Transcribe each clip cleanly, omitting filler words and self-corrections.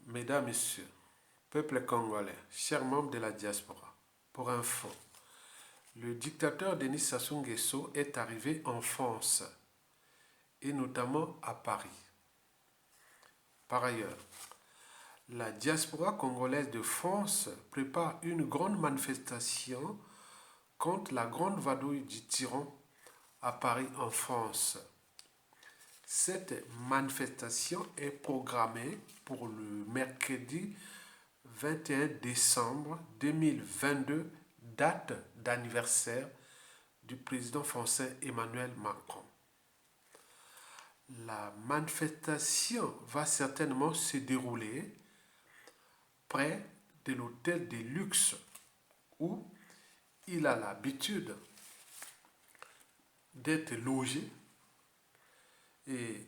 Mesdames, Messieurs, peuple congolais, chers membres de la diaspora, pour info, le dictateur Denis Sassou Nguesso est arrivé en France, et notamment à Paris. Par ailleurs, la diaspora congolaise de France prépare une grande manifestation contre la grande vadrouille du tyran à Paris en France. Cette manifestation est programmée pour le mercredi 21 décembre 2022, date d'anniversaire du président français Emmanuel Macron. La manifestation va certainement se dérouler près de l'hôtel de luxe où il a l'habitude d'être logé, et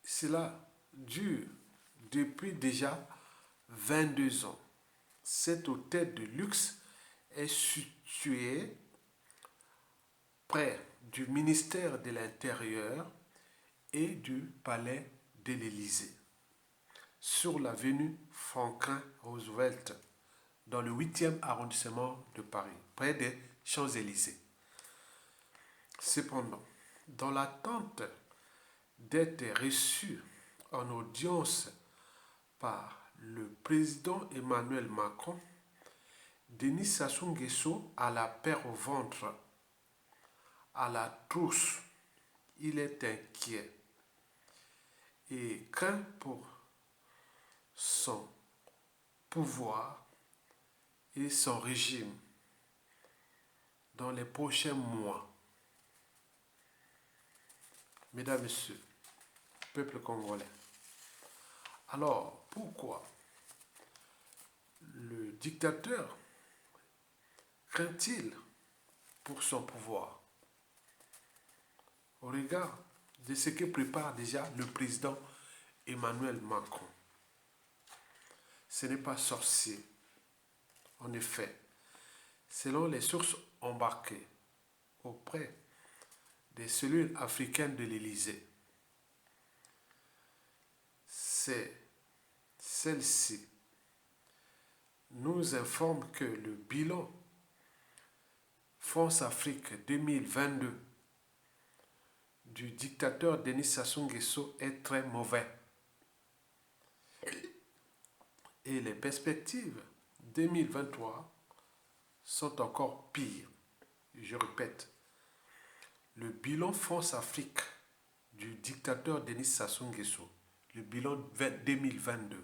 cela dure depuis déjà 22 ans. Cet hôtel de luxe est situé près du ministère de l'Intérieur et du palais de l'Élysée, sur l'avenue Franklin Roosevelt, dans le 8e arrondissement de Paris, près des Champs-Élysées. Cependant, dans l'attente d'être reçu en audience par le président Emmanuel Macron, Denis Sassou Nguesso a la peur au ventre, à la trousse. Il est inquiet et craint pour son pouvoir et son régime dans les prochains mois. Mesdames, Messieurs, peuple congolais, alors pourquoi le dictateur craint-il pour son pouvoir au regard de ce que prépare déjà le président Emmanuel Macron? Ce n'est pas sorcier. En effet, selon les sources embarquées auprès des cellules africaines de l'Élysée, celle-ci nous informe que le bilan France-Afrique 2022 du dictateur Denis Sassou Nguesso est très mauvais. Et les perspectives 2023 sont encore pires. Je répète, le bilan France-Afrique du dictateur Denis Sassou Nguesso, le bilan 2022,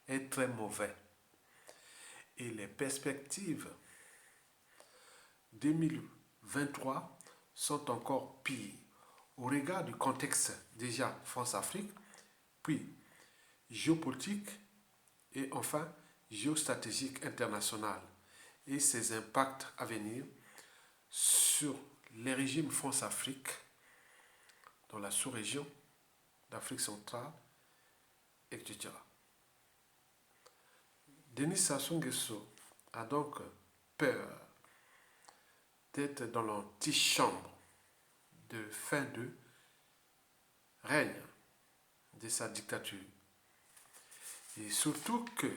est très mauvais. Et les perspectives 2023 sont encore pires au regard du contexte déjà France-Afrique, puis géopolitique et enfin géostratégique international et ses impacts à venir sur les régimes France-Afrique dans la sous-région d'Afrique centrale, etc. Denis Sassou Nguesso a donc peur d'être dans l'antichambre de fin de règne de sa dictature. Et surtout que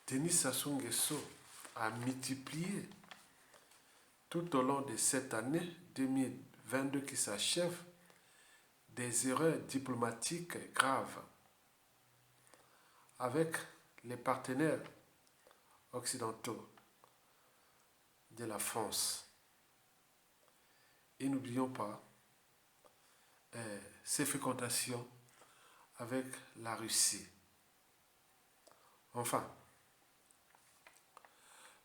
Denis Sassou Nguesso a multiplié tout au long de cette année 2022 qui s'achève des erreurs diplomatiques graves avec les partenaires occidentaux de la France. Et n'oublions pas ses fréquentations avec la Russie. Enfin,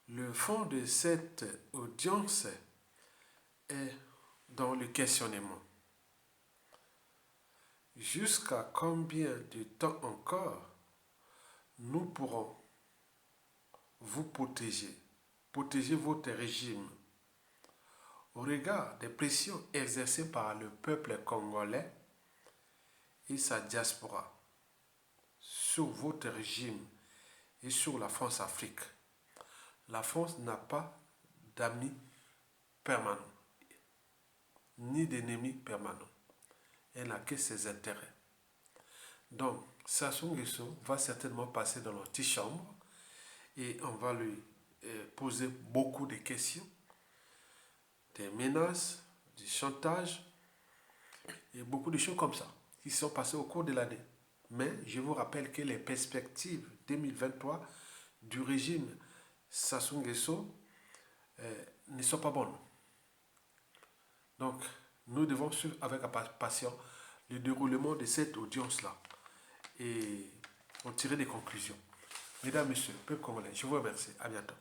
le fond de cette audience est dans le questionnement. Jusqu'à combien de temps encore nous pourrons vous protéger votre régime au regard des pressions exercées par le peuple congolais et sa diaspora sur votre régime et sur la France-Afrique. La France n'a pas d'amis permanents, ni d'ennemis permanents. Elle n'a que ses intérêts. Donc, Sassou Nguesso va certainement passer dans l'antichambre et on va lui poser beaucoup de questions, des menaces, du chantage et beaucoup de choses comme ça qui sont passées au cours de l'année. Mais je vous rappelle que les perspectives 2023 du régime Sassou Nguesso ne sont pas bonnes. Donc, nous devons suivre avec impatience le déroulement de cette audience-là et en tirer des conclusions. Mesdames, Messieurs, peuple congolais, je vous remercie. À bientôt.